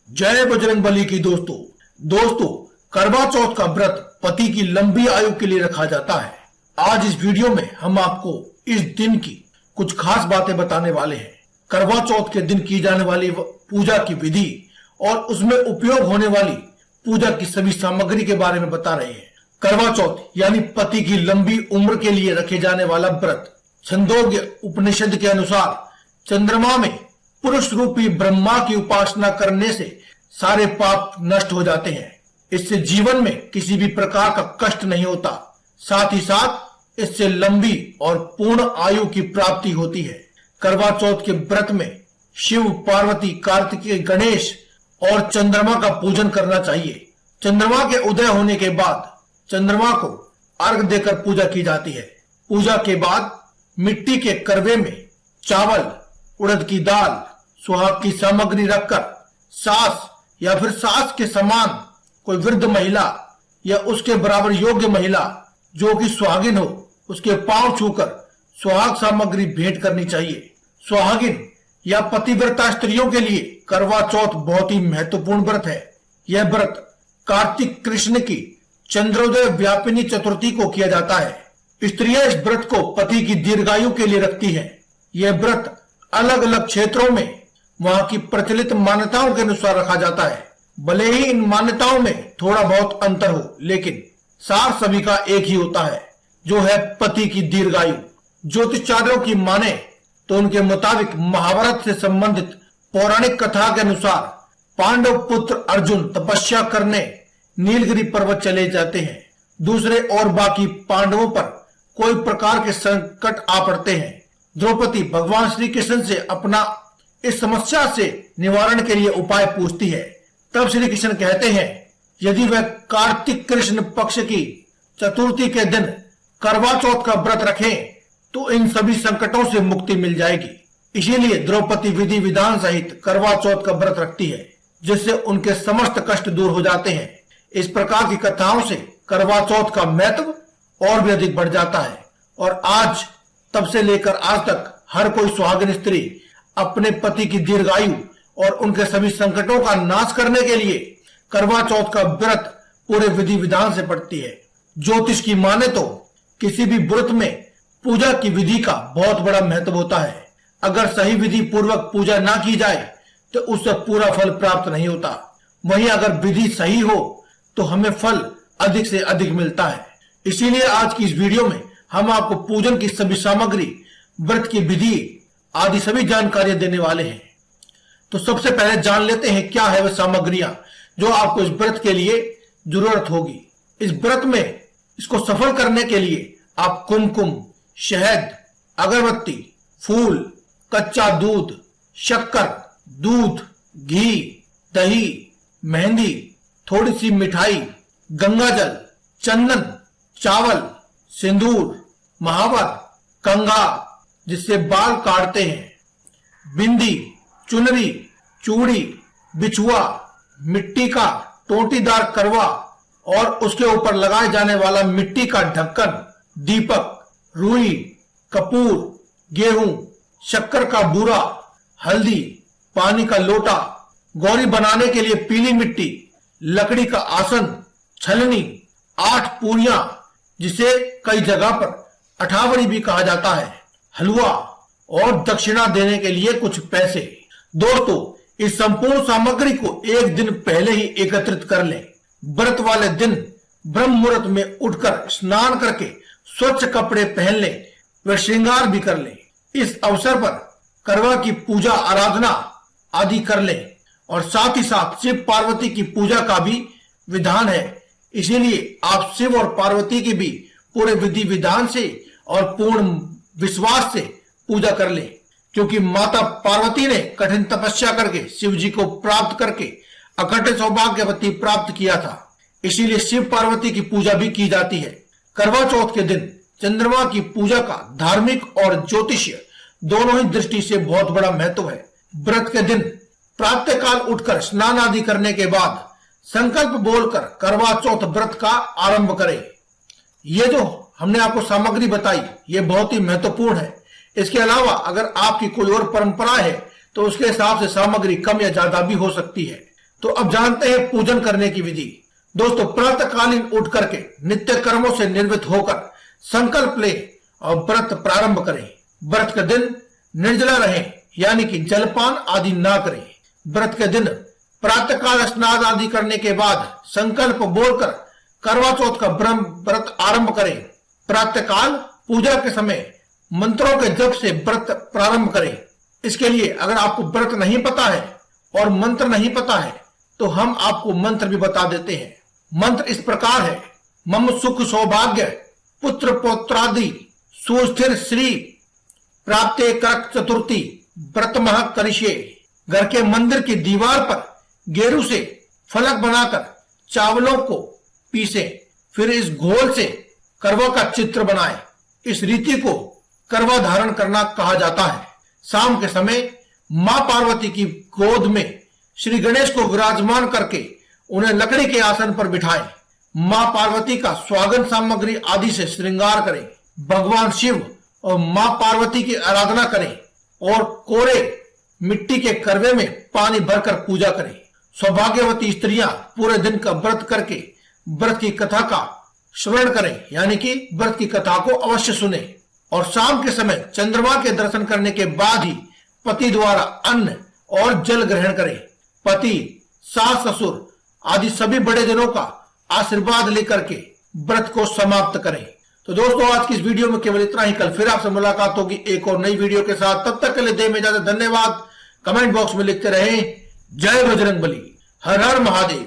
जय बजरंगबली की दोस्तों करवा चौथ का व्रत पति की लंबी आयु के लिए रखा जाता है। आज इस वीडियो में हम आपको इस दिन की कुछ खास बातें बताने वाले हैं। करवा चौथ के दिन की जाने वाली पूजा की विधि और उसमें उपयोग होने वाली पूजा की सभी सामग्री के बारे में बता रहे हैं। करवा चौथ यानी पति की लंबी उम्र के लिए रखे जाने वाला व्रत। छंदोग्य उपनिषद के अनुसार चंद्रमा में पुरुष रूपी ब्रह्मा की उपासना करने से सारे पाप नष्ट हो जाते हैं। इससे जीवन में किसी भी प्रकार का कष्ट नहीं होता। साथ ही साथ इससे लंबी और पूर्ण आयु की प्राप्ति होती है। करवा चौथ के व्रत में शिव, पार्वती, कार्तिकेय, गणेश और चंद्रमा का पूजन करना चाहिए। चंद्रमा के उदय होने के बाद चंद्रमा को अर्घ देकर पूजा की जाती है। पूजा के बाद मिट्टी के करवे में चावल, उड़द की दाल, सुहाग की सामग्री रखकर सास या फिर सास के समान कोई वृद्ध महिला या उसके बराबर योग्य महिला जो कि सुहागिन हो, उसके पांव छूकर सुहाग सामग्री भेंट करनी चाहिए। सुहागिन या पतिव्रता स्त्रियों के लिए करवा चौथ बहुत ही महत्वपूर्ण व्रत है। यह व्रत कार्तिक कृष्ण की चंद्रोदय व्यापिनी चतुर्थी को किया जाता है। स्त्रियां इस व्रत को पति की दीर्घायु के लिए रखती हैं। यह व्रत अलग अलग क्षेत्रों में वहां की प्रचलित मान्यताओं के अनुसार रखा जाता है। भले ही इन मान्यताओं में थोड़ा बहुत अंतर हो, लेकिन सार सभी का एक ही होता है, जो है पति की दीर्घायु। ज्योतिषाचार्यों की माने तो उनके मुताबिक महाभारत से संबंधित पौराणिक कथा के अनुसार पांडव पुत्र अर्जुन तपस्या करने नीलगिरी पर्वत चले जाते हैं। दूसरे और बाकी पांडवों पर कोई प्रकार के संकट आ पड़ते हैं। द्रौपदी भगवान श्री कृष्ण से अपना इस समस्या से निवारण के लिए उपाय पूछती है। तब श्री कृष्ण कहते हैं, यदि वह कार्तिक कृष्ण पक्ष की चतुर्थी के दिन करवा चौथ का व्रत रखें तो इन सभी संकटों से मुक्ति मिल जाएगी। इसीलिए द्रौपदी विधि विधान सहित करवा चौथ का व्रत रखती है, जिससे उनके समस्त कष्ट दूर हो जाते हैं। इस प्रकार की कथाओं से करवा चौथ का महत्व और भी अधिक बढ़ जाता है और आज तब से लेकर आज तक हर कोई सुहागिन स्त्री अपने पति की दीर्घायु और उनके सभी संकटों का नाश करने के लिए करवा चौथ का व्रत पूरे विधि विधान से पड़ती है। ज्योतिष की माने तो किसी भी व्रत में पूजा की विधि का बहुत बड़ा महत्व होता है। अगर सही विधि पूर्वक पूजा ना की जाए तो उससे पूरा फल प्राप्त नहीं होता। वहीं अगर विधि सही हो तो हमें फल अधिक से अधिक मिलता है। इसीलिए आज की इस वीडियो में हम आपको पूजन की सभी सामग्री, व्रत की विधि आदि सभी जानकारियां देने वाले हैं। तो सबसे पहले जान लेते हैं क्या है वह सामग्रियां जो आपको इस व्रत के लिए जरूरत होगी। इस व्रत में इसको सफल करने के लिए आप कुमकुम, शहद, अगरबत्ती, फूल, कच्चा दूध, शक्कर, दूध, घी, दही, मेहंदी, थोड़ी सी मिठाई, गंगाजल, चंदन, चावल, सिंदूर, महावर, कंघा जिससे बाल काटते हैं, बिंदी, चुनरी, चूड़ी, बिछुआ, मिट्टी का टोटीदार करवा और उसके ऊपर लगाए जाने वाला मिट्टी का ढक्कन, दीपक, रुई, कपूर, गेहूं, शक्कर का बूरा, हल्दी, पानी का लोटा, गौरी बनाने के लिए पीली मिट्टी, लकड़ी का आसन, छलनी, 8 पूरियां जिसे कई जगह पर अठावड़ी भी कहा जाता है, हलवा और दक्षिणा देने के लिए कुछ पैसे। दोस्तों, इस संपूर्ण सामग्री को एक दिन पहले ही एकत्रित कर लें। व्रत वाले दिन ब्रह्म मुहूर्त में उठकर स्नान करके स्वच्छ कपड़े पहन लें व श्रृंगार भी कर लें। इस अवसर पर करवा की पूजा आराधना आदि कर लें और साथ ही साथ शिव पार्वती की पूजा का भी विधान है। इसीलिए आप शिव और पार्वती की भी पूरे विधि विधान से और पूर्ण विश्वास से पूजा कर ले, क्योंकि माता पार्वती ने कठिन तपस्या करके शिव जी को प्राप्त करके अखंड सौभाग्यवती प्राप्त किया था। इसीलिए शिव पार्वती की पूजा भी की जाती है। करवा चौथ के दिन चंद्रमा की पूजा का धार्मिक और ज्योतिषीय दोनों ही दृष्टि से बहुत बड़ा महत्व है। व्रत के दिन प्रातः काल उठकर स्नान आदि करने के बाद संकल्प बोलकर करवा चौथ व्रत का आरंभ करें। ये जो हमने आपको सामग्री बताई ये बहुत ही महत्वपूर्ण है। इसके अलावा अगर आपकी कोई और परंपरा है तो उसके हिसाब से सामग्री कम या ज्यादा भी हो सकती है। तो अब जानते हैं पूजन करने की विधि। दोस्तों, प्रातःकालीन उठ करके नित्य कर्मों से निर्वृत्त होकर संकल्प ले और व्रत प्रारंभ करें। व्रत के दिन निर्जला रहें, यानी कि जलपान आदि ना करें। व्रत के दिन प्रातःकाल स्नान आदि करने के बाद संकल्प बोलकर करवा चौथ का ब्रह्म व्रत आरंभ करें। प्रातःकाल पूजा के समय मंत्रों के जप से व्रत प्रारंभ करें। इसके लिए अगर आपको व्रत नहीं पता है और मंत्र नहीं पता है तो हम आपको मंत्र भी बता देते हैं। मंत्र इस प्रकार है: मम सुख सौभाग्य पुत्र पौत्रादि सुस्थिर श्री प्राप्ते करक चतुर्थी व्रतमः करिष्ये। घर के मंदिर की दीवार पर गेरू से फलक बनाकर चावलों को पीसे, फिर इस घोल से करवा का चित्र बनाए। इस रीति को करवा धारण करना कहा जाता है। शाम के समय मां पार्वती की गोद में श्री गणेश को विराजमान करके उन्हें लकड़ी के आसन पर बिठाएं। मां पार्वती का स्वागत सामग्री आदि से श्रृंगार करें। भगवान शिव और मां पार्वती की आराधना करें और कोरे मिट्टी के करवे में पानी भरकर पूजा करें। सौभाग्यवती स्त्रियां पूरे दिन का व्रत करके व्रत की कथा का श्रवण करें, यानी कि व्रत की कथा को अवश्य सुने। और शाम के समय चंद्रमा के दर्शन करने के बाद ही पति द्वारा अन्न और जल ग्रहण करें। पति, सास, ससुर आदि सभी बड़े जनों का आशीर्वाद लेकर के व्रत को समाप्त करें। तो दोस्तों, आज की इस वीडियो में केवल इतना ही। कल फिर आपसे मुलाकात होगी एक और नई वीडियो के साथ। तब तक के लिए दें इजाजत। धन्यवाद। कमेंट बॉक्स में लिखते रहें जय बजरंगबली, हर हर महादेव।